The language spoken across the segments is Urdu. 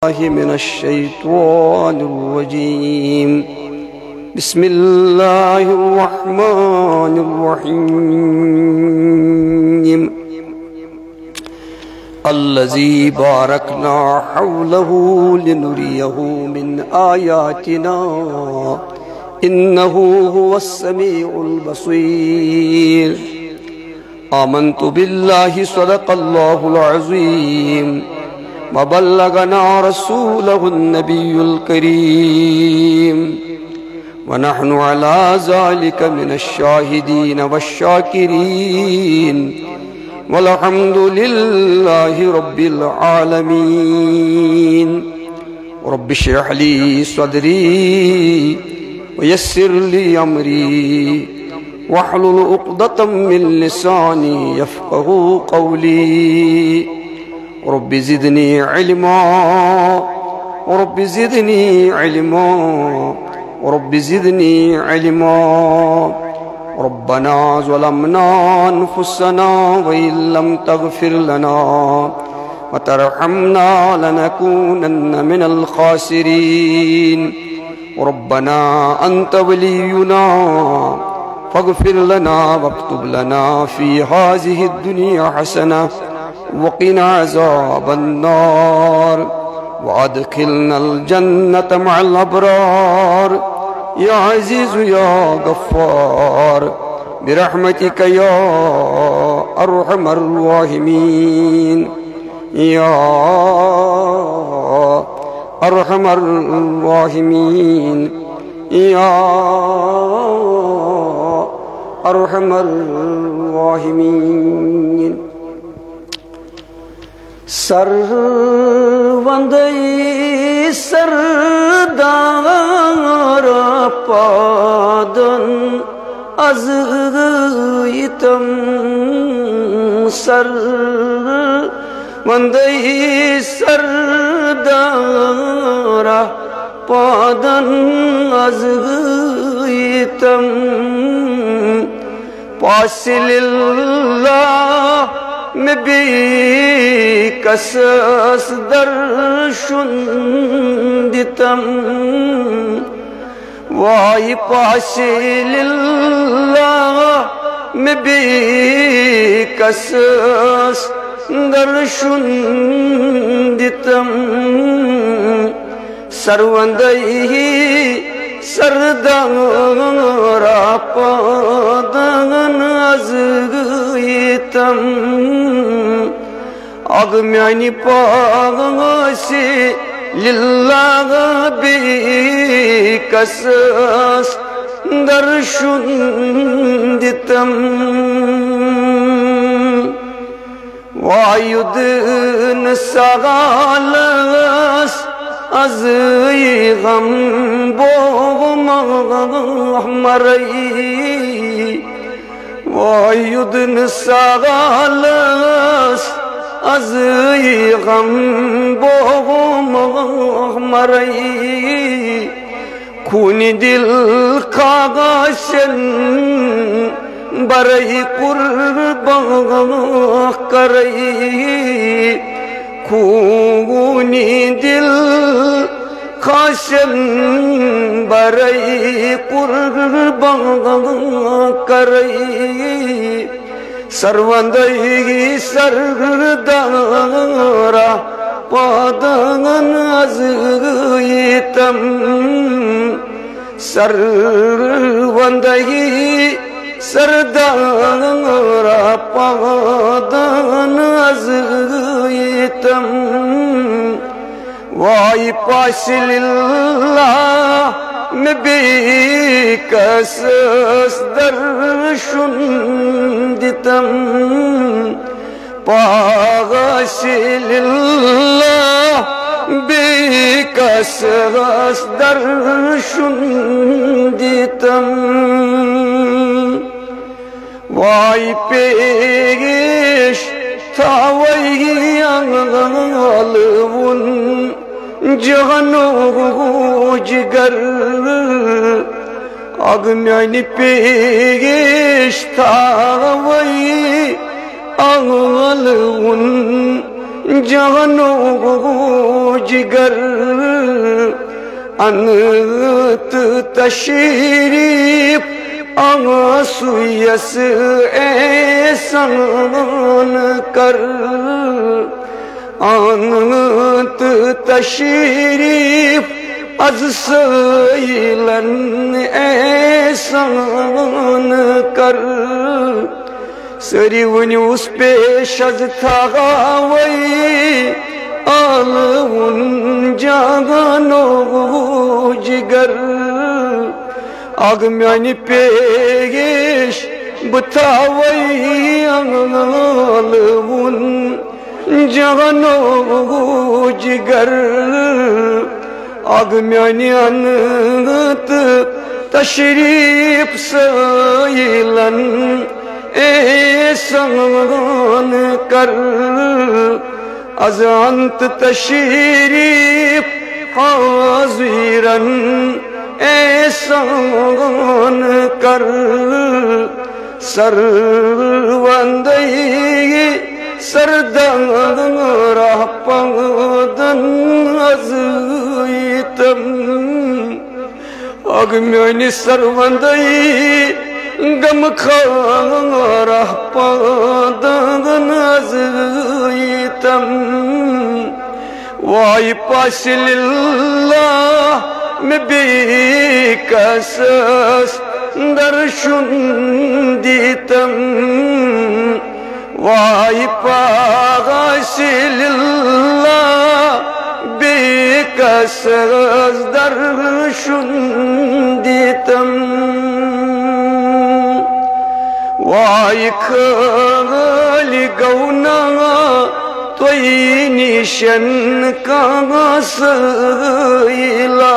من الشيطان الرجيم بسم الله الرحمن الرحيم الذي باركنا حوله لنريه من آياتنا إنه هو السميع البصير آمنت بالله صدق الله العظيم وبلغنا رسوله النبي الكريم ونحن على ذلك من الشاهدين والشاكرين والحمد لله رب العالمين رب اشرح لي صدري ويسر لي أمري واحلل عقدة من لساني يفقهوا قولي رب زدني علما رب زدني علما رب زدني علما ربنا ظلمنا أنفسنا وإن لم تغفر لنا وترحمنا لنكونن من الخاسرين ربنا أنت ولينا فاغفر لنا واكتب لنا في هذه الدنيا حسنة وقنا عذاب النار وادخلنا الجنة مع الأبرار يا عزيز يا غفار برحمتك يا أرحم الراحمين يا أرحم الراحمين يا أرحم الراحمين سروندئی سردار پادن از یتم سروندئی سردار پادن از یتم پاسل اللہ مبی کسس درشندتم وائی پاسل اللہ مبی کسس درشندتم سروندئی سردار پادن از یتم اگ میانی پاسی للہ بی کسس درشندتم وایدن سغالس از غم بوم مری وایدن سغالس از غم بوم مری خون دل کاغشن برای قربان کری خونی دل خاشن برای قربان کری سروندئی سردار پادن از یتم سروندئی سردار پادن از یتم وائی پاسل اللہ مبی کسس درشندتم پاسل اللہ بی کسس درشندتم وائی پیش تھاوئی انغالون جہنو جگر اگ میانی پیش تھاوئی انغالون جہنو جگر انت تشریف آسویس احسان کر انت تشریف از سیلن احسان کر سری ونیوس پیش از تھاوی آلون جاگانو جگر آگ میانی پیش بتاوی آلون جاگانو جگر آگ میانی انت تشریف سیلن احسان کر از انت تشریف حاضرن احسان کر سروندی سردن راہ پادن از ایتم آگ میانی سروندی غم خارا پادن از ایتم وائی پاس للہ میں بے قصص درشن دیتم وائی پاس للہ بے قصص درشن دیتم وائی خالی گونا توی نیشن کا سیلا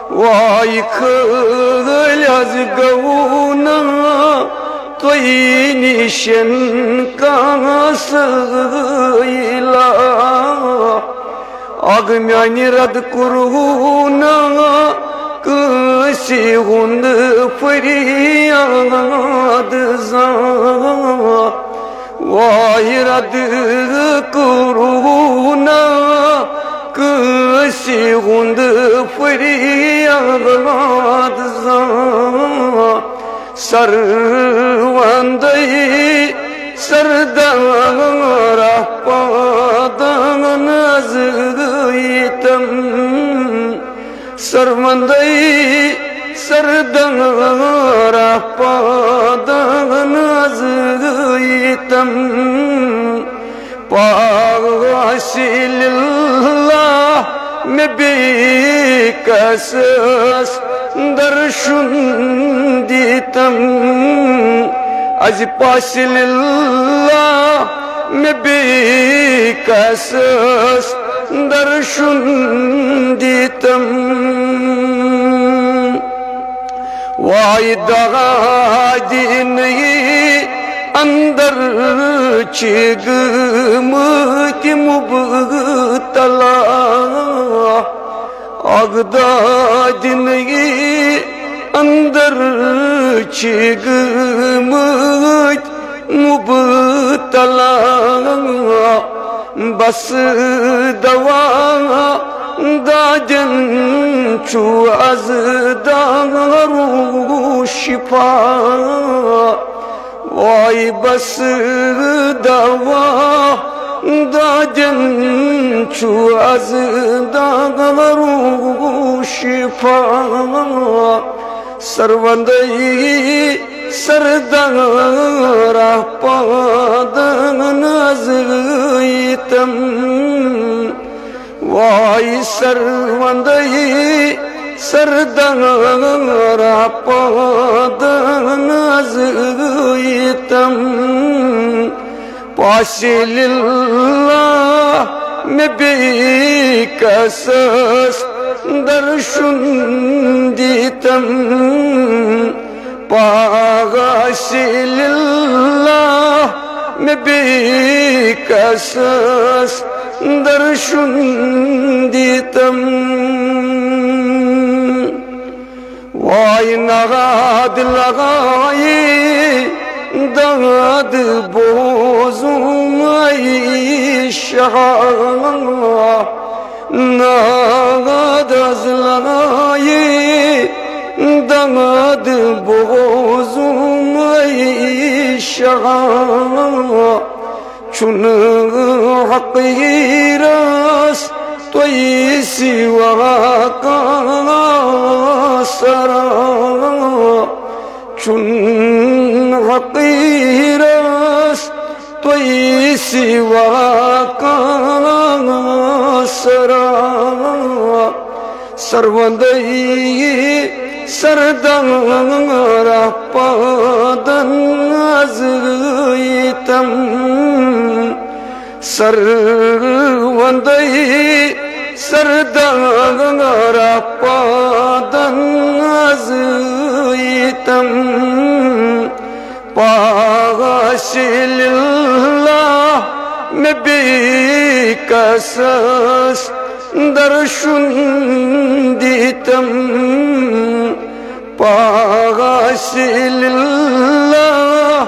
وائی خالی از گونا توی نیشن کا سیلا آگ میانی رد کرونا کسی غند فریاد زان وائی رد کرونا کسی غند فریاد زان سروندی سردار پادن از ایتم سروندی سردار پادن از ایتم پاس للہ میں بے قصص درشن دیتم از پاس للہ میں بے قصص درشن دیتم وائی دغا دینی اندر چگمت مبتلا اگدا دینی اندر چگمت مبتلا بس دوا دادن چو از دارو شفا وائی بس دوا دادن چو از دارو شفا سروندی سردار پادن از ایتم وائی سروندی سردار پادن از ایتم پاس للہ میں بے قصص درشن دیتم پاس للہ میں بے قصص درشن دیتم وائی نغاد لغائی داد بوزم ای شہا azlayı damad bozum şaha çun hakiras toyisi vaka sara çun hakiras toyisi vaka sara sarvandayi sardan padan azyitam sarvandayi sardan padan azyitam paşilillah mebikasas darshun ditam paşilillah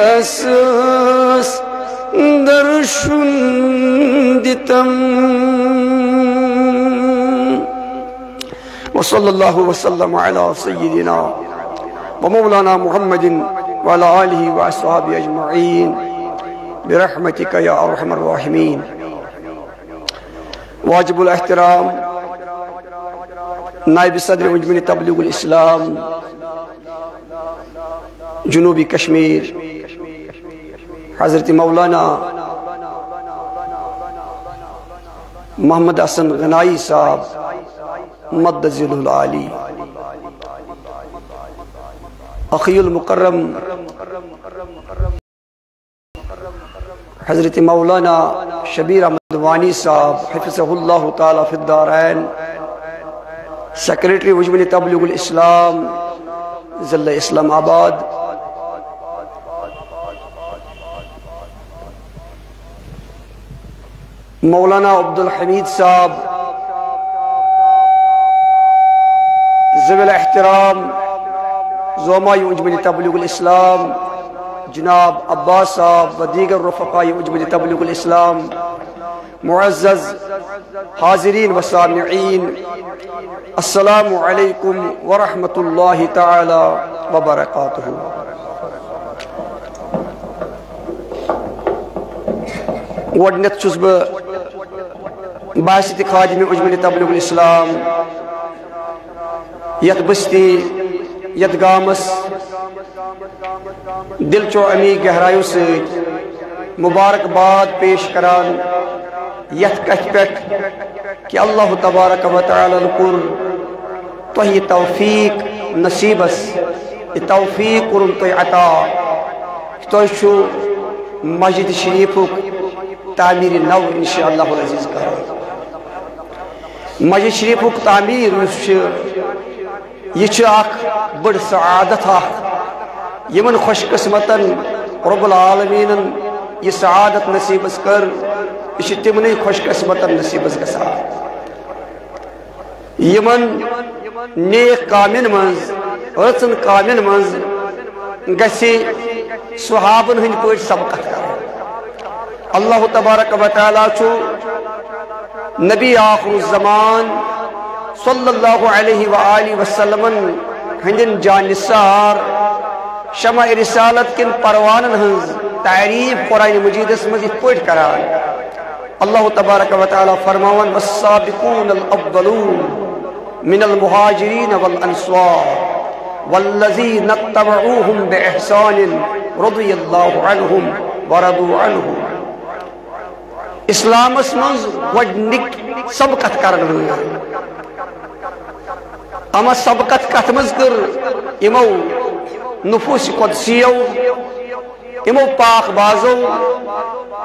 mebikasas darshun ditam ve sallallahu ve sellem ala seyyidina ve mevlana Muhammedin ve ala alihi ve ashabi ecma'in birahmetika ya erhamer rahimin. واجب الاحترام نائب صدر مجمع تبلیغ الاسلام جنوبی کشمیر حضرت مولانا محمد حسن غنائی صاحب مد ذیل العالی اخی المکرم حضرت مولانا شبیر احمد وانی صاحب حفظہ اللہ تعالی فی الدارین سیکریٹری مجمع تبلیغ الاسلام ضلع اسلام آباد، مولانا عبدالحمید صاحب ذوی الاحترام زعماء مجمع تبلیغ الاسلام جناب عباس صاحب و دیگر رفقاء مجمع تبلیغ الاسلام، معزز حاضرین و سامعین، السلام علیکم ورحمۃ اللہ تعالی وبرکاتہ۔ گۄڈنیٚتھ چھُس بہٕ باسط خادم مجمع تبلیغ الاسلام یتھ بستی یتھ گامس دل چو امی گہرائیو سے مبارکباد پیش کران یتھ کتھ پہ کہ اللہ تبارک و تعالی کور تہ توفیق نصیبس توفیق کورن تہ عطا تہ چھو مسجد شریف تعمیر نو انشاءاللہ العزیز کر مسجد شریف تعمیر یہ اخ بڑ سعادت یمن خوش قسمتن رب العالمین یہ سعادت نصیبس کر یہ تمن خوش قسمتن نصیبس گسا یمن نیک کامن مز رچن کامن مز گسی صحابن ہند پہ سبقت کر اللہ تبارک و تعالی چھو نبی آخر الزمان صلی اللہ علیہ وآلہ وسلم ہندن جانثار شمع رسالت کن پروانن ہنز تعریف قرآن مجید اسمز پوٹ کران اللہ تبارک و تعالی فرماون والسابقون الاولون من المہاجرین والانصار والذین اتبعوهم بإحسان رضی اللہ عنہم ورضوا عنہ۔ اسلام اسمز وڈنک سبقت کرن اما سبقت کتمز کر امو نفوس قدسیو امو پاک بازو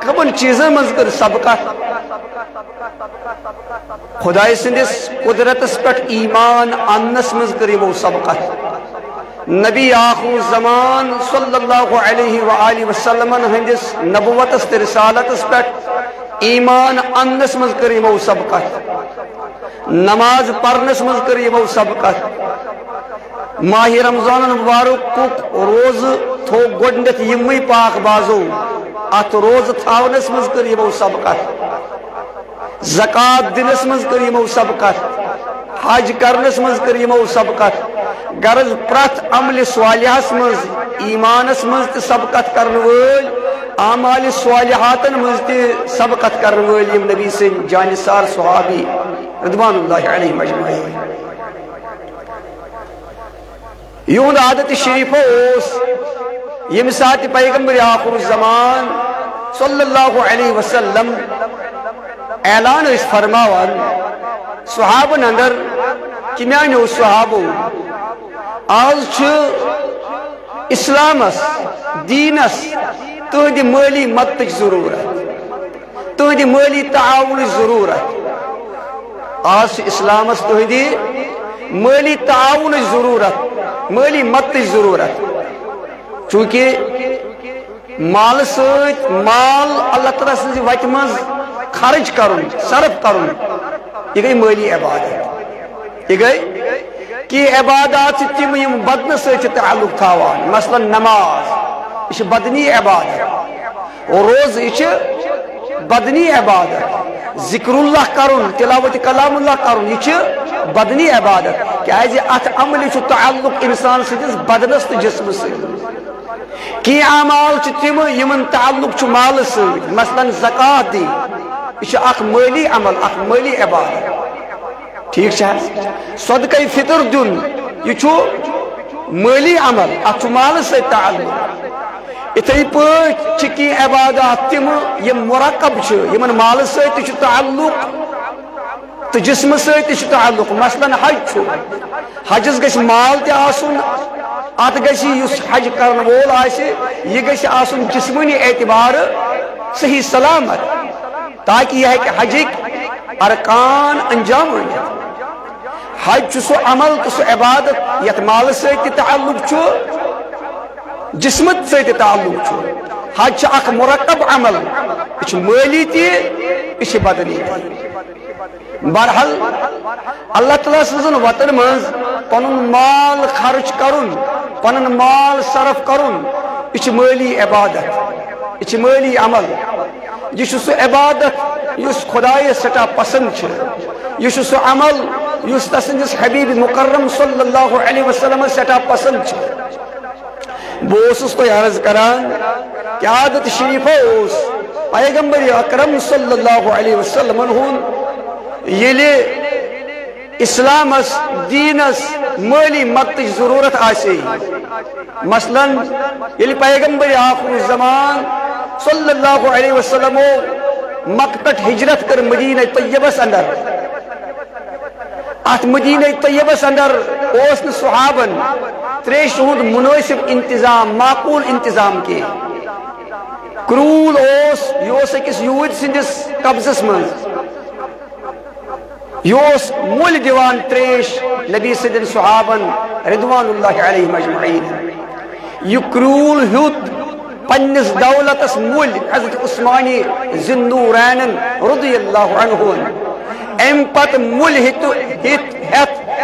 کمن چیزیں مز کر سبقت خدای سندس قدرتس پٹ ایمان انس مز کر امو سبقت نبی آخر زمان صلی اللہ علیہ وآلہ وسلم ہندس نبوتس رسالتس پٹ ایمان انس مز کر امو سبقت نماز پرنس مز کر امو سبقت ماہ رمضان مبارک روز تھو گوڈنت یمی پاک بازو ات روز تھاونس مز کر یمو سبقت زکات دنس مز کر یمو سبقت حج کرنس مز کر یمو سبقت غرض پرت عمل صالحس مز ایمانس مز سبقت کرن ول اعمال صالحاتن مز سبقت کرن ول یم نبی سن جانثار صحابی رضوان اللہ علیہم اجمعین یہند عادت شریف اس یم سات پیغمبر آخر الزمان صلی اللہ علیہ وسلم اعلان اس فرماوان صحابن اندر کہ میانو صحابو آز چھ اسلامس دینس تہد مالی مدد ضرورت تہد مالی تعاون ضرورت آز چھ اسلامس تہد مالی تعاون ضرورت مالی مدد ضرورت چونکہ مال سۭتۍ مال اللہ تعالیٰ سٕنٛزِ وتہِ منٛز خرچ کرن صرف کرن یہ گئی مالی عبادت یہ گئی کہ عبادات تم یم بدن سۭتۍ چھِ تعلق تھاوان مثلا نماز یہ بدنی عبادت روز یہ بدنی عبادت ذکر اللہ کرن تلاوت کلام اللہ کرن یہ بدنی عبادت کیازِ اتھ عمل چھ تعلق انسان سٕنٛدِس بدنس تہٕ جسمس سۭتۍ کی اعمال تم یمن تعلق چھ مال سۭتۍ مثلا زکات دی یہ اخ مالی عمل اخ مالی عبادت ٹھیک ہے صدقہ فطر دن یہ مالی عمل اتھ مال سۭتۍ تعلق اتھے پٲٹھۍ چھِ کینٛہہ عبادات تم یم مرکب چھ یمن مال سۭتۍ تہِ چھُ تعلق تو جسم سۭتۍ تہِ چھُ تعلق مثلا حج چھ حجس گژھِ مال تہِ آسُن ات گژھِ یُس حج کرن وول آسہِ یہِ گژھِ آسُن جسمٲنی اعتبار صحیح سلامت تاکہ یہ ہیکہِ حجٕکۍ ارکان انجام ؤنِتھ حج چھُ سُہ عمل تہٕ سُہ عبادت یتھ مال سۭتۍ تہِ تعلق چھُ جسمت سۭتۍ تہِ تعلق چھُ حج چھُ اکھ مرکب عمل یہ چھُ مٲلی تہِ یہ چھُ بدنی تہِ بہرحال اللہ تعالیٰ سٕنٛزن وتن منٛز پنُن مال خرچ کرن پنُن مال صرف کرن یہ چھُ مٲلی عبادت یہ چھُ مٲلی عمل یہ چھُ سُہ عبادت یُس خدایس سٹھاہ پسند چھُ یہ چھُ سُہ عمل یُس تسندس حبیب مکرم صلی اللہ علیہ وسلم سٹھاہ پسند چھُ بہٕ اوسُس تۄہہِ عرض کران کہ عادت شریفہ اوس پیغمبر اکرم صلی اللہ علیہ وسلم ہُنٛد ییٚلہِ اسلامس دینس مالی مدتٕچ ضرورت آسے مثلا ییٚلہِ پیغمبر آخر الزمان صلی اللہ علیہ وسلم مکہ پٮ۪ٹھ ہجرت کر مدینہ طیبس اندر ات مدینہ طیبس اندر اوس نہٕ صحابن تریش ہُنٛد مناسب انتظام معقول انتظام کی کرول اوس یہ اوس أکِس یوٗرۍ سٕنٛدِس قبضس منٛز یہ مل دیوان تریش نبی سندن صحابن رضوان اللہ علیہم اجمعین یہ کرول ہیوت پنس دولتس مل حضرت عثمانی ذوالنورین رضی اللہ عنہ ام پت مل ہت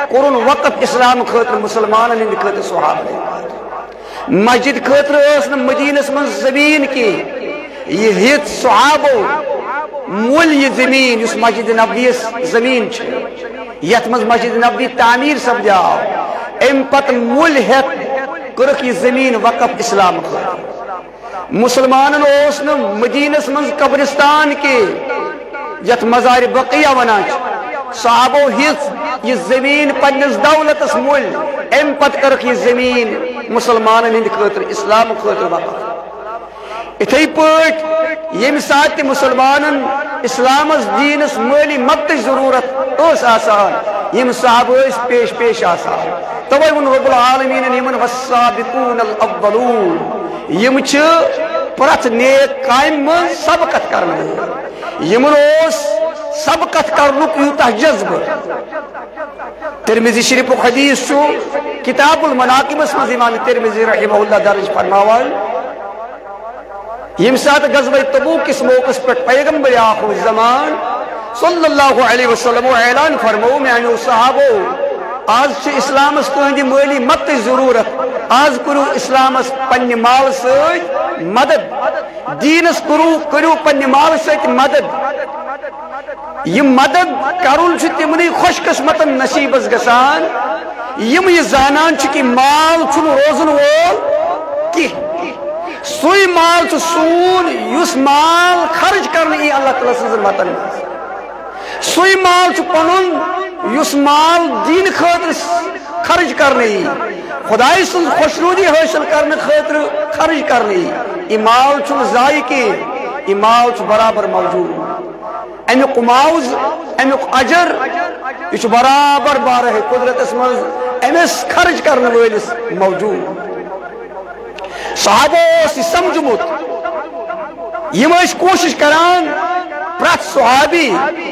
کورن وقف اسلام خاطر مسلمانن ہند خاطر صحابہ مسجد خاطر اس مدینس من زمین کی یہ ہت صحابو مول یہ زمین اس مسجد نبوی زمین یت مز مسجد نبوی تعمیر سپدیو ام پت مول ہت کرک یہ زمین وقف اسلام مسلمانن اوس نہ مدینس مز قبرستان کے یت مزار بقیہ ونان صحابو ہز یہ زمین پنس دولتس مول ام پت کرک یہ زمین مسلمانن ہند خاطر اسلام خاطر وقف اتھے پٲٹھۍ ییٚمہِ ساتہٕ تہِ مسلمانن اسلامس دینس مالی مدتٕچ ضرورت ٲس آسان یِم صحابہٕ ٲسۍ پیش پیش آسان توے ووٚن رب العالمیٖنن یِمن والسابقوٗن الاولوٗن یِم چھِ پرٛٮ۪تھ نیک کامہِ منٛز سبقت کرن وٲلۍ یِمن اوس سبقت کرنُک یوٗتاہ جذبہٕ ترمذی شریفُک حدیث چھُ کتاب المناقبس منٛز امام ترمذی رحمہ اللہ درج فرماوان یم سات غزوہ تبوک کس موقع پر پیغمبر آخر الزمان صلی اللہ علیہ وسلم اعلان فرمو میانو صحابو آج چھ اسلامس تہندی مالی مدد ضرورت آج کرو اسلامس پنہ مال سۭتۍ مدد دینس کرو پنہ مال سۭتۍ مدد یہ مدد کرن تمنی خوش قسمت نصیبس گسان یم یہ زانان کہ مال چھن روزن وول کی سوی مال سون یس مال خرچ کرنے اللہ تعالیٰ سن وطن سوی مال پنن یس مال دین خاطر خرچ کرنے خدای سن خوشنودی حاصل کرنے خاطر خرچ کرنے یہ مال چھن ضائع کی یہ مال برابر موجود امیک معاوض امیک اجر یہ برابر بارہ قدرت مز امس خرچ کرنے ولس موجود صحابہ سمجھمت یم کوشش کران پرت صحابی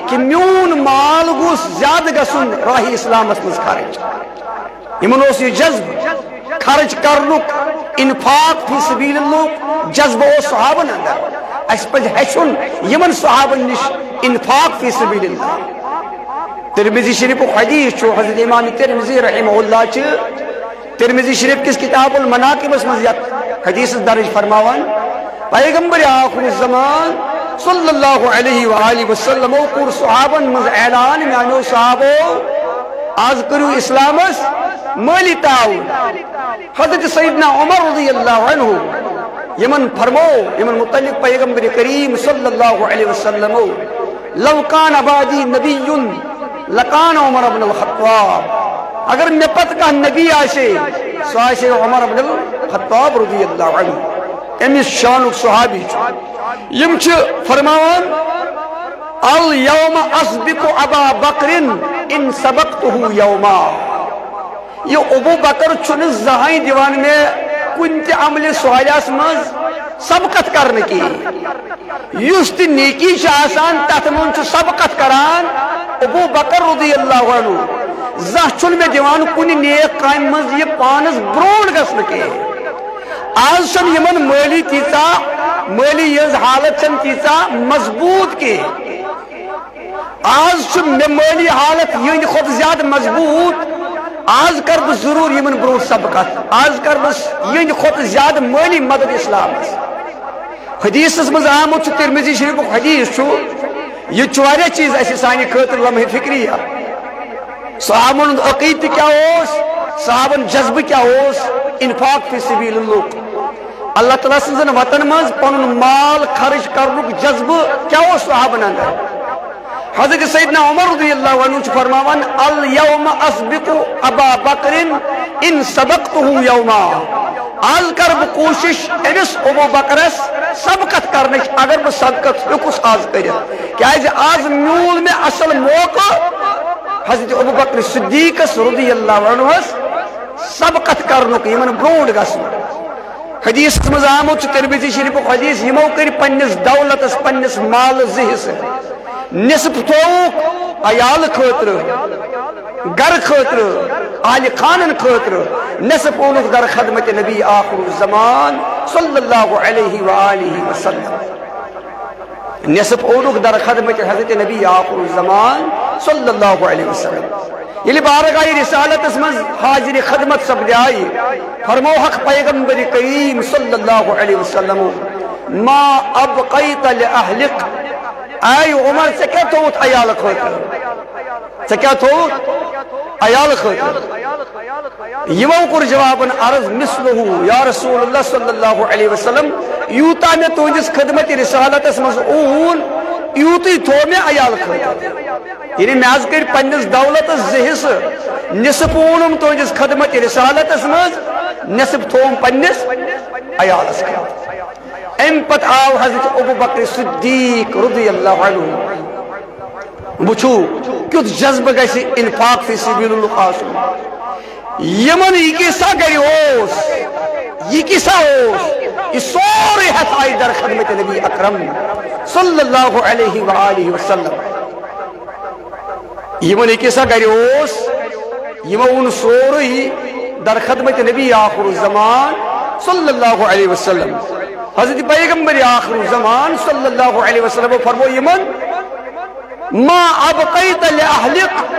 کہ میون مال گوس زیادہ گسن راہ اسلامس مز خرچ یمن یہ جذب خرچ کرنک انفاق فی سبیل اللہ جذب صحابن اندر اس پہ ہیچن یمن صحابن نش انفاق فی سبیل اللہ ترمذی شریف حدیث چھو حضرت امام ترمذی رحمہ اللہ ترمذی شریف کس کتاب المناقب اس مزید حدیث درج فرماوان پیغمبر آخر الزمان صلی اللہ علیہ وآلہ وسلم اور صحابن مز اعلان میانو صحابو آز کرو اسلامس مالی تعاون حضرت سیدنا عمر رضی اللہ عنہ یمن فرمو یمن متعلق پیغمبر کریم صلی اللہ علیہ وسلم لو کان بعدی نبی لکان عمر بن الخطاب اگر میں پت کا نبی آشے سو آشے عمر بن الخطاب رضی اللہ عنہ امیس شانک صحابی یم فرماوان الیوم اسبق ابا بکر ان سبقته یوما یہ ابو بکر چھن زہائی دیوان میں کنت عمل سوالیاس مز سبقت کرنے کی یست نیکی شاہسان تحتمون چھ سبقت کران ابو بکر رضی اللہ عنہ زہ چھن میں دیوان کنی نیک قائم مز یہ پانس برون گسن کے آج چھن یمن مالی تیسا مالی یز حالت چھن تیسا مضبوط کے آج چھن میں مالی حالت یہ خود زیادہ مضبوط آج کر بس ضرور یمن برو سبقت آج کر بس یہ خود زیادہ مالی مدد اسلام حدیث مز آمت ترمذی شریف حدیث یہ چوارے چیز ایسی سانی خاطر لمحہ فکری صحابن عقید کیا ہوس صحابن جذب کیا ہوس انفاق فی سبیل اللہ تعالیٰ سن وطن مز پن مال خرچ کرنک جذب کیا ہو صحابن اندر حضرت سیدنا عمر رضی اللہ عنہ فرماوان الیوم اسبق ابا بکر ان سبقته یوما آج کر کوشش امس ابو بکرس سبقت کرنے اگر بہ سبقت ہکس آز کر کیا آز میول میں اصل موقع حضرت ابو بکر صدیق رضی اللہ عنہ سبقت کرنک یمن برونڈ گسن حدیث مز آمت ترمذی شریف حدیث یمو کر پنس دولتس پنس مال زہس نصف توک عیال خاطر گر خاطر اہل خانن خاطر نصف اونک در خدمت نبی آخر الزمان صلی اللہ علیہ وآلہ وسلم نصف اونک در خدمت حضرت نبی آخر الزمان صلی اللہ علیہ وسلم یلی بارگاہ رسالت اسمز حاضر خدمت سب جائی فرمو حق پیغمبر کریم صلی اللہ علیہ وسلم ما ابقیت لأہلق اے عمر سے کیا توت عیال خاطر سے کیا توت عیال خاطر یمو کر جوابن عرض مثلہو یا رسول اللہ صلی اللہ علیہ وسلم یوتا میں تجھس خدمت رسالت اسمز اون یوتی تو میں عیال خاطر یعنی میاز کر پنس دولت زہس نصف اونم تجھس خدمت رسالت اسمز نصف توم پنس عیال خاطر ام پت آو حضرت ابو بکر صدیق رضی اللہ عنہ بچھو کیت جذب گیسی انفاق فی سبیل اللہ آسم یمن یہ کسا گئی ہوس یہ کسا ہوس یہ سوری حتائی در خدمت نبی اکرم صلی اللہ علیہ وآلہ وسلم یمن یہ کسا گئی ہوس یمن سوری در خدمت نبی آخر الزمان صلی اللہ علیہ وسلم حضرت پیغمبر آخر زمان صلی اللہ علیہ وسلم فرمو یمن ما ابقیت لأہلق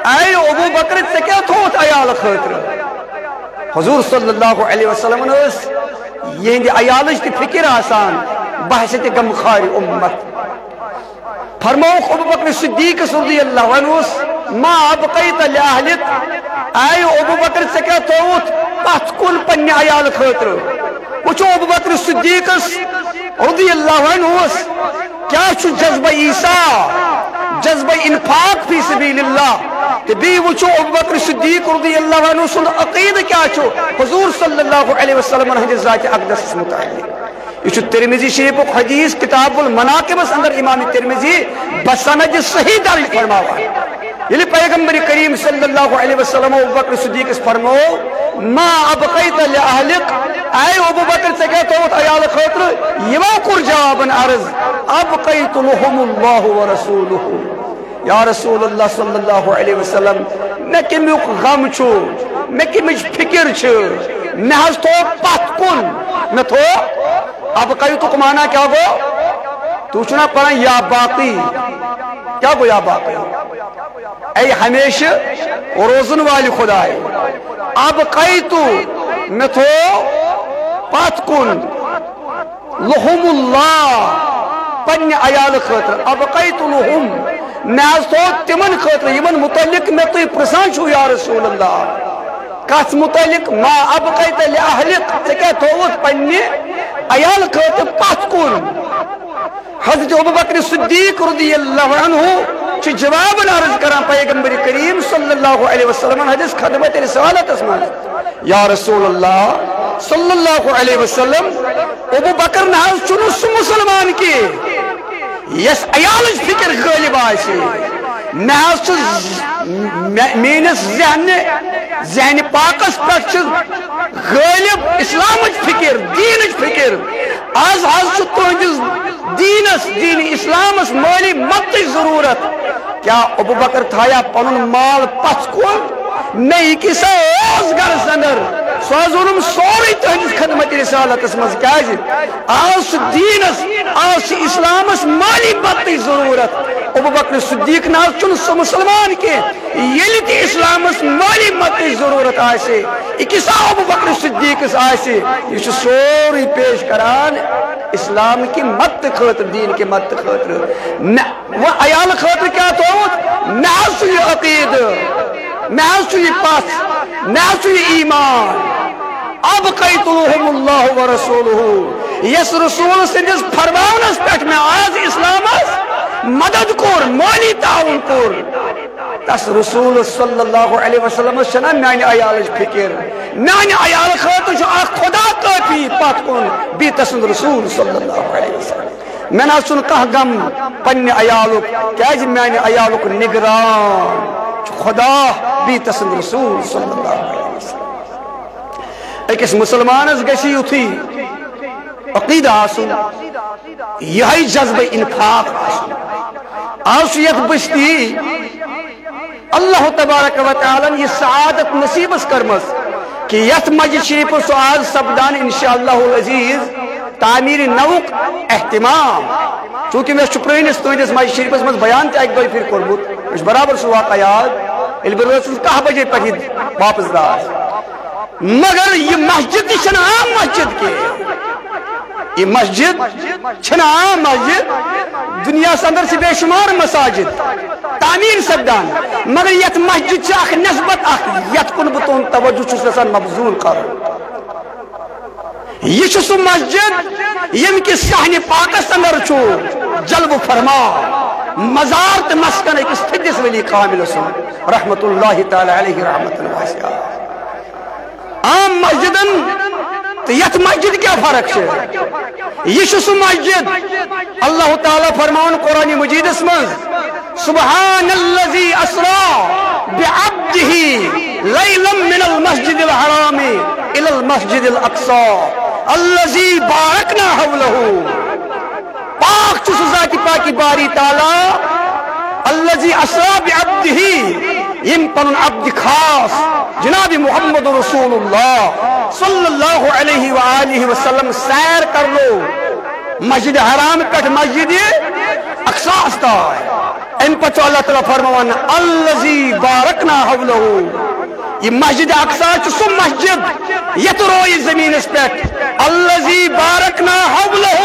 اے ابو بکر سے کیا تھوت عیال خاطر حضور صلی اللہ علیہ وسلم یہ عیالش تی فکر آسان بحثت غمخار امت فرموک ابو بکر صدیق رضی اللہ عنہ ما ابقیت لأہلک آئے ابو بکر سے کیا توت پت کن پنی عیال خاطر وچو ابو بکر صدیق رضی اللہ عنہ کیا چھو جذبہ عیسیٰ جذبہ انفاق فی سبیل اللہ بی وچو ابو بکر صدیق رضی اللہ عنہ سن عقید کیا چھو حضور صلی اللہ علیہ وسلم حدیث ذات اقدس متعلق یہ ترمذی شریف حدیث کتاب المناقب اندر امام ترمذی بسند صحیح درج فرماوا یلی پیغمبر کریم صلی اللہ علیہ وسلم ابو بکر صدیق اس فرمو ما ابقیت لأہلک اے ابو بکر سے کہتا ہوں عیال خاطر یما کر جواباً عرض ابقیت لهم اللہ ورسولہ یا رسول اللہ صلی اللہ علیہ وسلم میں کمیوک غم چھو میں کمیج فکر چھو میں ہز تو پت کن میں تو اب کئی تو کمانا کیا گو تو چنا پڑھا یا باقی کیا گو یا باقی اے ہمیشہ روزن والی خدا ہے اب کئی تو میں تو پت کن لہم اللہ پنی عیال خاطر اب کئی تو لہم میں از تو تمن خاطر یمن متعلق میں تو پرسان چھو یا رسول اللہ کس متعلق ما ابقیت لأہلک سکے توت پنی عیال خاطر پت کن حضرت ابو بکر صدیق رضی اللہ عنہ چھ جواب عرض کران پیغمبر کریم صلی اللہ علیہ وسلم حدیث خدمت رسالت اسمان یا رسول اللہ صلی اللہ علیہ وسلم ابو بکر نحاظ چنو مسلمان کی یس عیالج فکر غالب آئیسی نحاظ مینس ذہن پاکس پر غالب اسلامج فکر دینج فکر آز تہندس دینس دین اسلامس مالی مت ضرورت کیا ابو بکر تھایا پنن مال پس کن نہیں کسا اوز گرس اندر سوازونم سوری تہندس خدمت رسالت اسمز کیاز آز دینس آز اسلامس مالی مت ضرورت ابو بکر صدیق ناز چن سو مسلمان کے یلی تی اسلامس مالی مت ضرورت آئیسے اکسا ابو بکر صدیق آئیسے یہ سوری پیش کران اسلام کی مت خاطر دین کے مت خاطر وہ عیال خاطر کیا تو نحس یہ عقید نحس یہ پس نحس یہ ایمان اب قیتلہم اللہ ورسولہ یس رسول سندس فرمانس پیٹ میں آز اسلامس مدد کور مالی تعاون کور تس رسول صلی اللہ علیہ وسلم شنا میانی عیالج فکر میانی عیال خاطر جو آخ خدا کافی پات کن بی تسند رسول صلی اللہ علیہ وسلم میں نہ سن کہ غم پنی عیالک کیاز میانی عیالک نگران خدا بی تسند رسول صلی اللہ علیہ وسلم ایک مسلمانس گشی اتھی عقیدہ آسن یہی جذب انفاق آسن آسیت بشتی اللہ تبارک و تعالی یہ سعادت نصیب اس کرمس کہ یت مجد شریف سو آز سبدان انشاءاللہ العزیز تعمیر نوک احتمام چونکہ میں شپرین ستوئنس مجد شریف اس بیان تے ایک دو پھر قربت اس برابر سو واقعات البرسل کہا بجے پہید واپس راز مگر یہ مسجد چھنا عام مسجد کے یہ مسجد چھنا عام مسجد دنیا سے اندر سے بے شمار مساجد تعمیر سبدان مگر یہ مسجد سے آخ نسبت آخ یت کن بتون توجہ چھس رسان مبزول کر یہ چھس مسجد یم کی صحن پاکست اندر چھو جلب فرما مزارت مسکن ایک استدس ولی کامل سن رحمت اللہ تعالی علیہ رحمت واسعہ عام مسجدن تو یت مسجد کیا فرق ہے یہ سو مسجد اللہ تعالی فرمان قرآن مجید اسمن سبحان الذي اسرا بعبده ليلا من المسجد الحرام الى المسجد الاقصى الذي باركنا حوله پاک چھ ذات پاکی باری تعالی الذي اسرا بعبده یم پنن عبد خاص جناب محمد رسول اللہ صلی اللہ علیہ وآلہ وسلم سیر کر لو مسجد حرام پہ مسجد اقصی استا ان پہ اللہ تعالیٰ فرمان الذی بارکنا حولہ یہ مسجد اقصی چھ مسجد یت روئی زمین اس پہ الذی بارکنا حولہ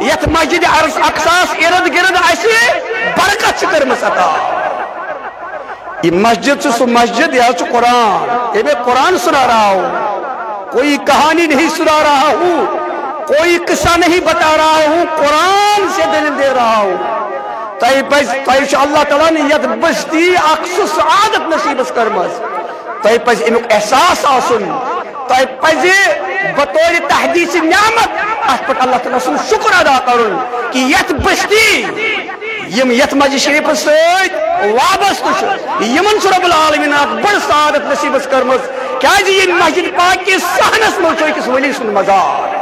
یت مسجد اقصاس ارد گرد اسی برکت کرمس عطا یہ مسجد سو مسجد یا چو قرآن یہ میں قرآن سنا رہا ہوں کوئی کہانی نہیں سنا رہا ہوں کوئی قصہ نہیں بتا رہا ہوں قرآن سے دلیل دے رہا ہوں تیش اللہ تعالیٰ نے یت بستی اقصص سعادت نصیبس کرمس تہ پز امیک احساس آسن تہ پز بطور تحدیث نعمت ات پہ اللہ تعالیٰ سن شکر ادا کرن کہ یت بستی یم یت مسجد شریف ست وابستہ یمن چھ رب العالمین اک بڑ سعادت نصیبس کرمس کیازِ یہ مسجد پاک کے صحنس من چھ أکس ولی سن مزار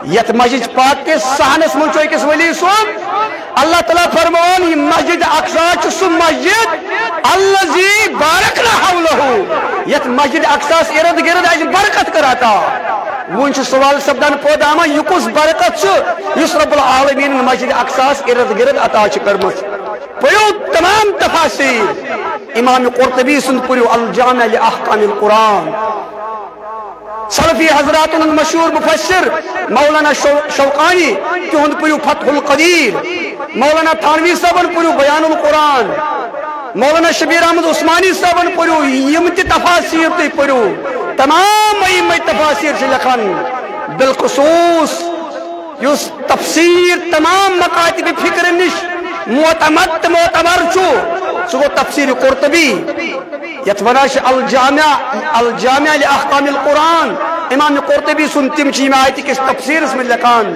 یت مسجد پاک کے صحنس من چھ أکس ولی سن اللہ تعالیٰ فرمان یہ مسجد اقصا چھ سو مسجد الذی بارکنا حولہ یت مسجد اقصاس ارد گرد اج برکت کراتا ون چھ سوال سپدان پوداما یہ کس برکت چھ یس رب العالمین مسجد اقصاس ارد گرد عطا چھ کرمس پڑھو تمام تفاسیر امام قرطبی سن پڑھو الجامع لاحکام القرآن سلفی حضرات مشہور مفسر مولانا شوقانی تہند پڑھو فتح القدیر مولانا تھانوی صاحبن پڑھو بیان القرآن مولانا شبیر احمد عثمانی صاحبن پڑھو یم تہ تفاسیر تہ پڑھو تمام ائمہ تفاسیر سے لکھن بالخصوص یس تفسیر تمام مکاتب فکر نش معتمد معتبر چھو سو تفسیر قرطبی یت وناش الجامع لاحکام القرآن امام قرطبی سن تم چی میں آیتی کس تفسیر اس میں لکھان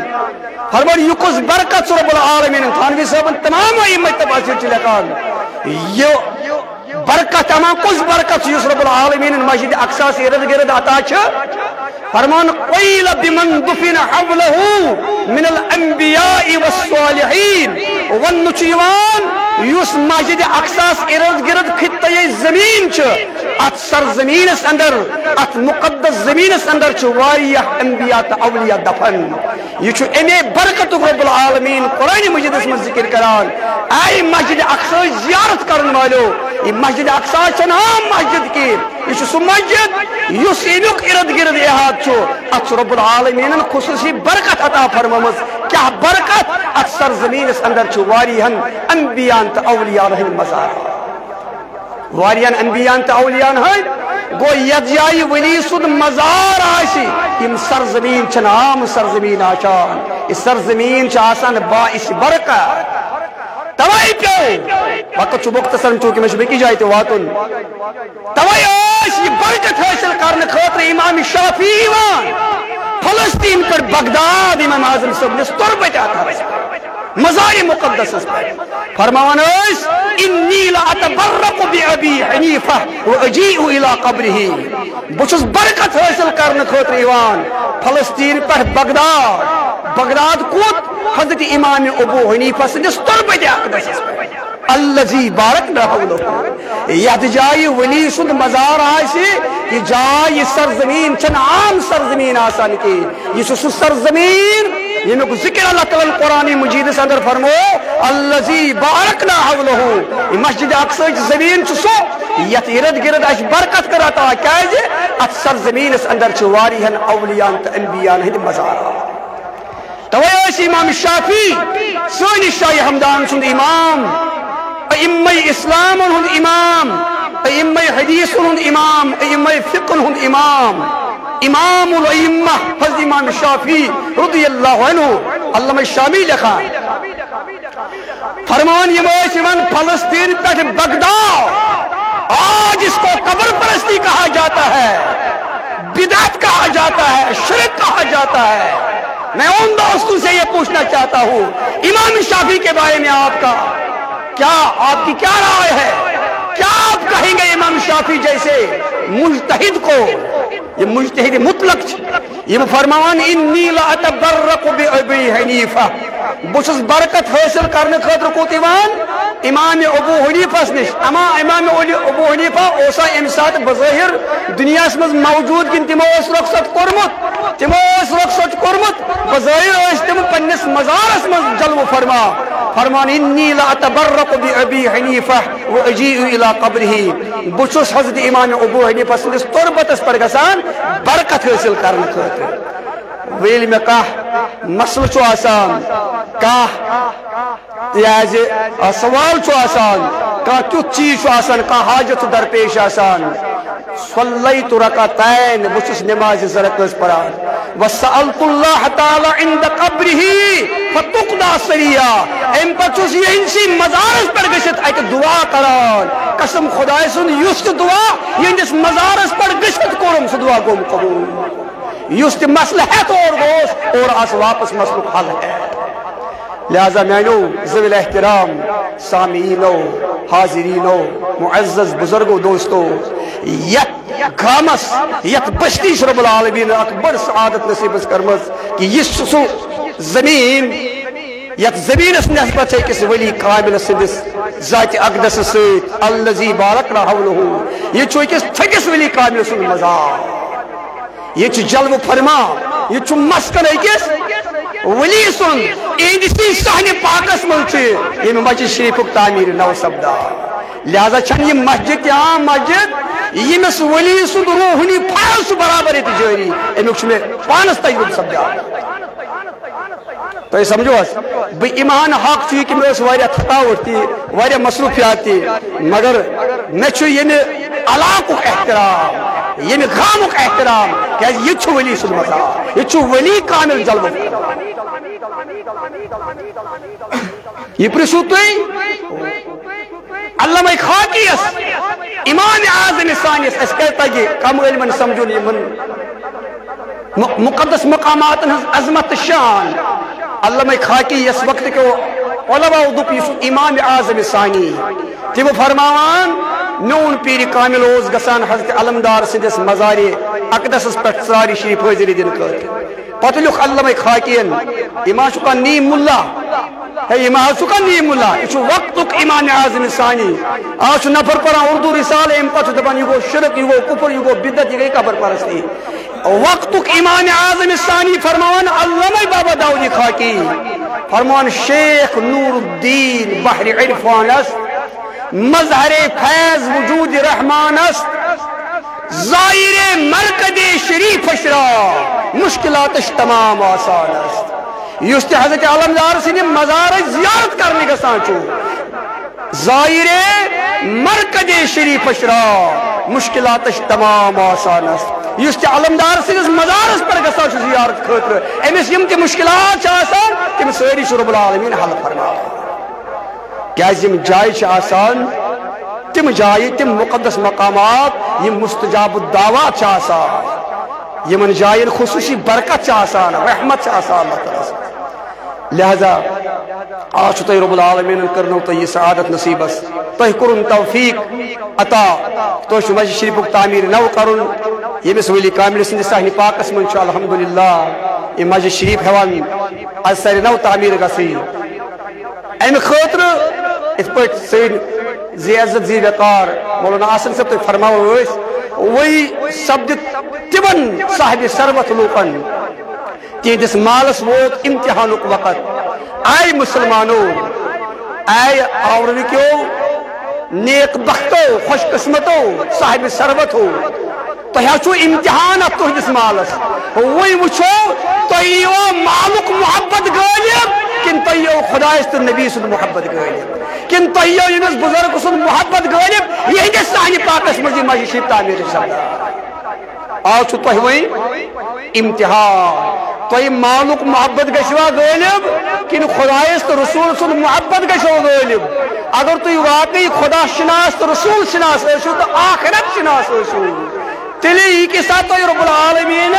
فرمان یکس برکت سو رب العالمین تھانوی صاحب تمام ائمہ تفاسیر چی لکھان یہ برکت تمام کس برکت یس رب العالمین مسجد اقصا سے ارد گرد عطا چھ فرمان قیل بمن دفن حولہ من الانبیاء والصالحین والنچیوان یس مسجد اقصاس ارد گرد خطہ زمین چھ ات سرزمین اس اندر ات مقدس زمین اس اندر چھ واریہ انبیاء تا اولیاء دفن یہ چھ امی برکت رب العالمین قرآن مجید اس میں ذکر کران اے مسجد اقصا زیارت کرن والو یہ مسجد اقصا چھ عام مسجد کی یہ چھ سو مسجد یس امیک ارد گرد احاط چھو ات رب العالمین خصوصی برکت عطا فرمامس کیا برکت ات سرزمین اس اندر چھ واریہن انبیاء تا اولیاء رہن مزار واریہن انبیاء تا اولیاء رہن گو ید جائی ولی سد مزار آشی یم سرزمین چھ عام سرزمین آشان اس سرزمین چھ آسان باعث برکت توائی پیو وقت چو مختصر چونکہ میں شبہ کی جائے تو واتن توائی آش یہ برکت حاصل کرنے خاطر امام شافعی ایوان فلسطین پر بغداد امام اعظم صاحب نے ستر بجا تھا مزار مقدس اس پر فرمان اس انی لاتبرق بابی حنیفہ واجیء الى قبره بچس برکت حاصل کرنے خاطر ایوان فلسطین پر بغداد کوت حضرت امام ابو حنیفہ سے ستر بجا الذی بارکنا حولہ یت جائی ولی سند مزار آسی یہ جائی سرزمین چن عام سرزمین آسان کی یہ سو سرزمین یہ میں کو ذکر اللہ تعالی قرآن مجید سے اندر فرمو الذی بارکنا حولہ یہ مسجد اقصا زمین چسو یت ارد گرد اش برکت کراتا کیا ہے ات سرزمین اس اندر چواریہن اولیاء انبیاء ہند مزار تویس امام شافعی سونی شاہ حمدان سند امام ائمہ اسلام ہند امام ائمہ حدیث ہند امام ائمہ فقہ ہند امام امام الائمہ حضرت امام شافعی رضی اللہ عنہ علامہ شامی لکھا فرمان یہ موسیمن فلسطین پر بغداد آج اس کو قبر پرستی کہا جاتا ہے بدعت کہا جاتا ہے شرک کہا جاتا ہے میں ان دوستوں سے یہ پوچھنا چاہتا ہوں امام شافعی کے بارے میں آپ کی کیا رائے ہے کیا آپ کہیں گے امام شافعی جیسے مجتہد کو یہ مجتہد مطلق یہ فرمان انی لاتبرق بابی حنیفہ بچس برکت حاصل کرنے خاطر کو تیوان امام ابو حنیفہ نش اما امام ابو حنیفہ اوسا ام سات بظاہر دنیا مز موجود کن تمو رخصت کورمت بظاہر تم پنس مزارس مز جلو فرمان انی لاتبرق بابی حنیفہ واجیء الى قبره بچس حضرت امام ابو حنیفہ سندس تربتس پر گسان برکت حاصل کرنے خاطر ویل میں کہا مسل آسان سوال آسان تیت چیز آسان حاجت درپیش آسان صلیت رکعتین بس نماز زرکز پران وسألت اللہ تعالی عند قبرہ فتقضى سریہ ام پتس یہ مزارس پر گشت ایک دعا کران قسم خدا سن یست دعا یہ مزارس پر گشت کورم سہ دعا گوم قبول یست مسئلہ ہے تو اور گوش اور اس واپس مسئلہ حل ہے لہذا میانو ذوی الاحترام سامعینو حاضرینو معزز بزرگو دوستو یت گامس یت بستی رب العالمین اکبر سعادت نصیب کرمز کہ یہ سو زمین یت زمینس نسبت ہے کس ولی کامل سندس ذات اقدس سیت الذی بارکنا حولہ یہ چھو کس تھکس ولی کامل سن مزار یہ چھو جلو فرما یہ چھو مسکن ہے کس ولی سن ایندسی صحن پاکس ملچ یہ مسجد شریف تعمیر نو سپدا لہذا چھن یہ مسجد عام مسجد یہ مس ولی سن روحنی فاس برابر جاری امیک میں پانس تجربہ سپدا تو یہ سمجھو بہ ایمان حق چھ کہ میں واریاہ تھکاوٹ تھی واریاہ مصروفیات تھی مگر میں چھ یہ علاقہ احترام یہ گامک احترام کہ یہ چھ ولی سن مزا یہ چھ ولی کامل جلوہ یہ پرسو تو علامہ خاکیس امام اعظم ثانیس اس کہتا ہے کم علم سمجھون یہ مقدس مقامات عظمت شان علامہ خاکی اس وقت کے علماء دپ امام اعظم ثانی تم فرماوان میون پیر کامل اوس گسان حضرت علمدار سندس مزار اقدس پہ ژاری شریف حاضری دن خاطر پتہ لکھ علامہ خاکین امام چکا نیم ملا ہے امام چکا نیم ملا یہ وقت امام اعظم ثانی آج نفر پران اردو رسالہ ام پتہ دپان یہ گو شرک یہ گو کفر یہ گو بدعت یہ گئی قبر پرستی وقت امام اعظم ثانی فرمان علامہ بابا داؤدی خاکی فرمان شیخ نور الدین بحر عرفان است مظہر فیض وجود رحمان است ظاہر مرکز شریف اشرا مشکلاتش تمام آسان است یست حضرت علمدار سن مزار زیارت کرنے کا سانچو ظاہر مرکز شریف اشرا مشکلاتش تمام آسان است یست علمدار سن مزارس پر گسا زیارت خاطر امس یم تی مشکلات آسان تم ساری رب العالمین حل فرما کیا یم جائے آسان تم جائے تم مقدس مقامات یم مستجاب الدعوات آسان یمن جائن خصوصی برکت آسان رحمت آسان اللہ تعالی لہذا آج تو رب العالمین کرنو تو یہ سعادت نصیب اس تو کرن توفیق عطا تو مسجد شریف تعمیر نو کرن یہ مس ولی کامل سند صحن پاک اس من الحمدللہ یہ مسجد شریف ہوان اثر نو تعمیر گسی ام خاطر اس پٹ سید زی عزت زی وقار مولانا آسن صاحب تو فرماؤ وہی سبد تمن صاحب ثروت لوکن تہندس مالس ووت امتحانک وقت آئے مسلمانو آئے آورنکیو نیک بختو خوش قسمتو صاحب ثروت ہو تو امتحان تہندس مالس وہی وچھو تو یہ مالک محبت غالب کن تو خدا تو نبی سن محبت غالب کن تو یمس بزرگ سن محبت غالب یہ سانہ پاکس مجھے مسجد شریف تعمیر سپدا آج تہ وی امتحان تو مالک محبت گشوا غالب کن خدا تو رسول سن محبت گشو غالب اگر تھی واقعی خدا شناس تو رسول شناس ٲسِو تو آخرت شناس ٲسِو تیلے یہ کے ساتھ تو رب العالمین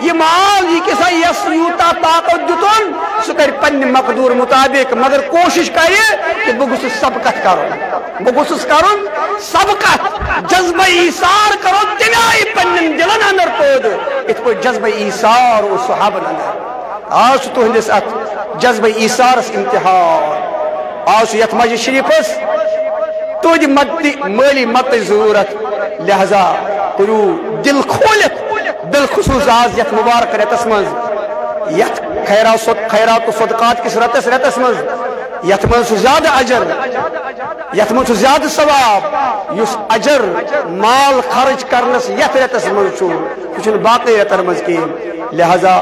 یہ مال یہ کے ساتھ یس یوتا طاقت دتن سہ کر پنہ مقدور مطابق مگر کوشش کرے کہ بہ گوسس سبقت کرن بہ گوسس کرن سبقت جذبہ ایثار کرو تمے پنن دلن اندر پود ات پہ جذبہ ایثار و صحابہ اندر آج تہندس ات جذبہ ایثارس امتحان آج یت مسجد شریفس تہد مالی مت ضرورت لہذا کرو دل کھولت بالخصوص آج یت مبارک رتس مز یت خیرات و صدقات کس رتس مز یت مز زیادہ اجر یت مز زیادہ ثواب یس اجر مال خرچ کرنس یت رتس مز چھ باقی رتن مز کی لہذا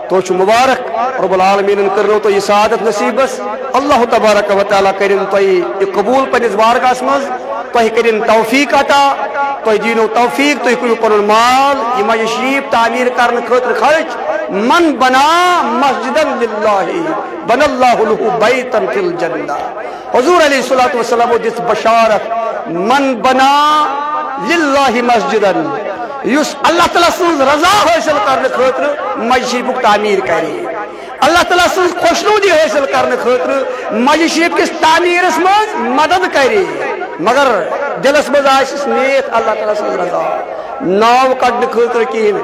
تو چھ مبارک رب العالمین کرنو تو یہ سعادت نصیبس اللہ تبارک و تعالی کرن تو یہ قبول پنس بارگاہس مز تو کرن توفیق عطا تو دینو توفیق تو کرو پن مال یہ مسجد شریف تعمیر کرنے خاطر خرچ من بنا مسجدا للہ بن اللہ له بیتا فی الجنہ حضور علیہ الصلوۃ والسلام دس بشارت من بنا للہ مسجدا یس اللہ تعالیٰ سن رضا حاصل کرنے خاطر مسجد شریف تعمیر کرے اللہ تعالیٰ سن خوشنودی حاصل کرنے خاطر مسجد شریف کس تعمیرس مز مدد کرے مگر دلس مز آسس نیت اللہ تعالیٰ سن رضا ناو کڑنے خاطر کہین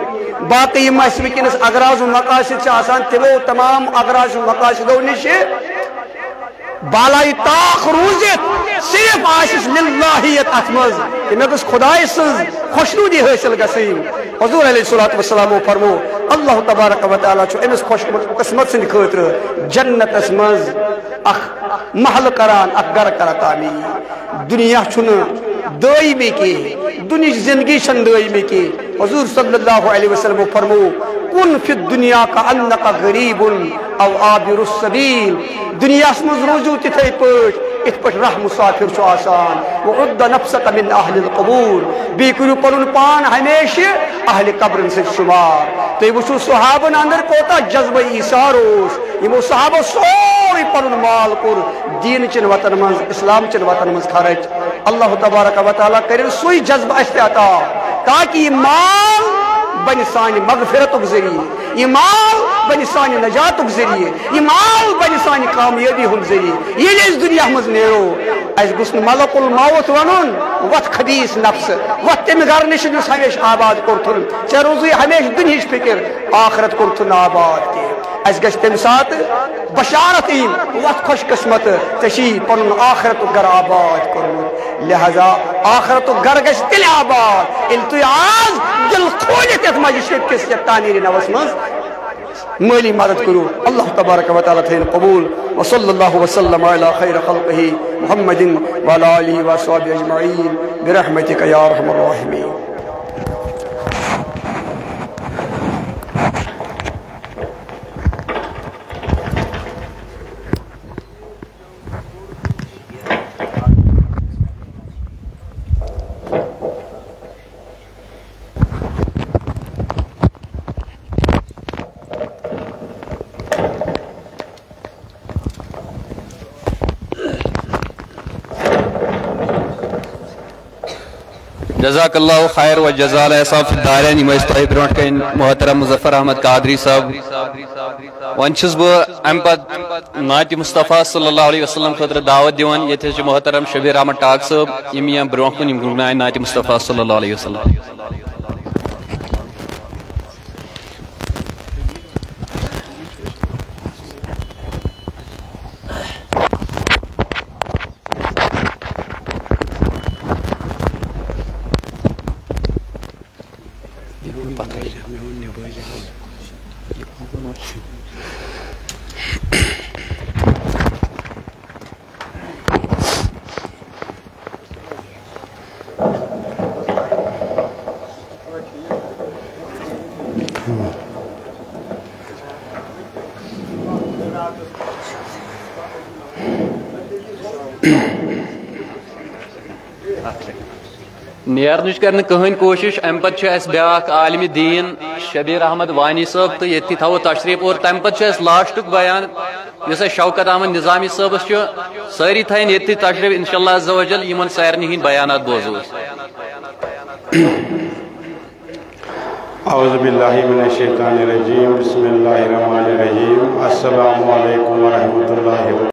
باقی ونکس اغراض و مقاصد آسان تمو تمام اغراض و مقاصدو نش بالائی طاق روزت صرف آسس للہیت اتمز کہ میں گس خدای سن خوشنودی حاصل گسین حضور علیہ الصلوۃ والسلام فرمو اللہ تبارک و تعالی چھ امس خوش قسمت سن خاطر جنت مز اخ محل کران اخ گھر کر تعمیر دنیا چھن دائمی کی دنیا زندگی چھن دائمی کی حضور صلی اللہ علیہ وسلم فرمو کن فی الدنیا کا انک غریب او عابر السبیل دنیا مز روزو تتھے پٹ ات پٹ رح مسافر چھ آسان وعد نفسک من اہل القبور بی کرو پنن پان ہمیشہ اہل قبرن سے شمار تو وچھو صحابن اندر کوتا جذبہ ایثار اوس یمو صحابہ سوری پنن مال کور دین چن وطن مز اسلام چن وطن مز خرچ اللہ تبارک و تعالی کرن سوئی جذبہ استے عطا تاکہ یہ مال بن سانی مغفرت ذریعہ یہ مال بن سانی نجات ذریعہ یہ مال بن سانی کامیابی ہند ذریعہ یہ اس دنیا مز نیرو اس گسن ملک الموت ونن وت خبیث نفس وت تم گھر نش جس ہمیشہ آباد کرتن چھ روزی ہمیشہ دنہش فکر آخرت کرتن آباد کے اس گش تم سات بشارت وت خوش قسمت تشی پن آخرت گھر آباد کرمت لہذا آخرت گھر گش تل آباد التیاز دل کھولت اس مسجد شریف کس تعمیر نوس مز مالی مدد کرو اللہ تبارک و تعالی تھین قبول وصلی اللہ وسلم علی خیر خلقہ محمد وعلی آلہ وصحبہ اجمعین برحمتک یا ارحم الراحمین جزاک اللہ خیر و جزال صاحب دارین یم استائی برونٹ کن محترم مظفر احمد قادری صاحب ون چھس بہ ام پت نعت مصطفیٰ صلی اللہ علیہ وسلم خاطر دعوت دیوان یتھ چھ محترم شبیر احمد ٹاک صاحب یم برونٹ کن یم گنگنائے نعت مصطفیٰ صلی اللہ علیہ وسلم نیرنچ کرنے کہین کوشش ام پت اس بیاکھ عالم دین شبیر احمد وانی صاحب تو یہ تھو تشریف اور تم پت اس لاسٹ بیان اس شوکت احمد نظامی صاحب ساری تھین یہ تشریف انشاءاللہ عز و جل یمن سارنی ہند بیانات بوزو اعوذ باللہ من الشیطان الرجیم بسم اللہ الرحمن الرحیم السلام علیکم ورحمۃ اللہ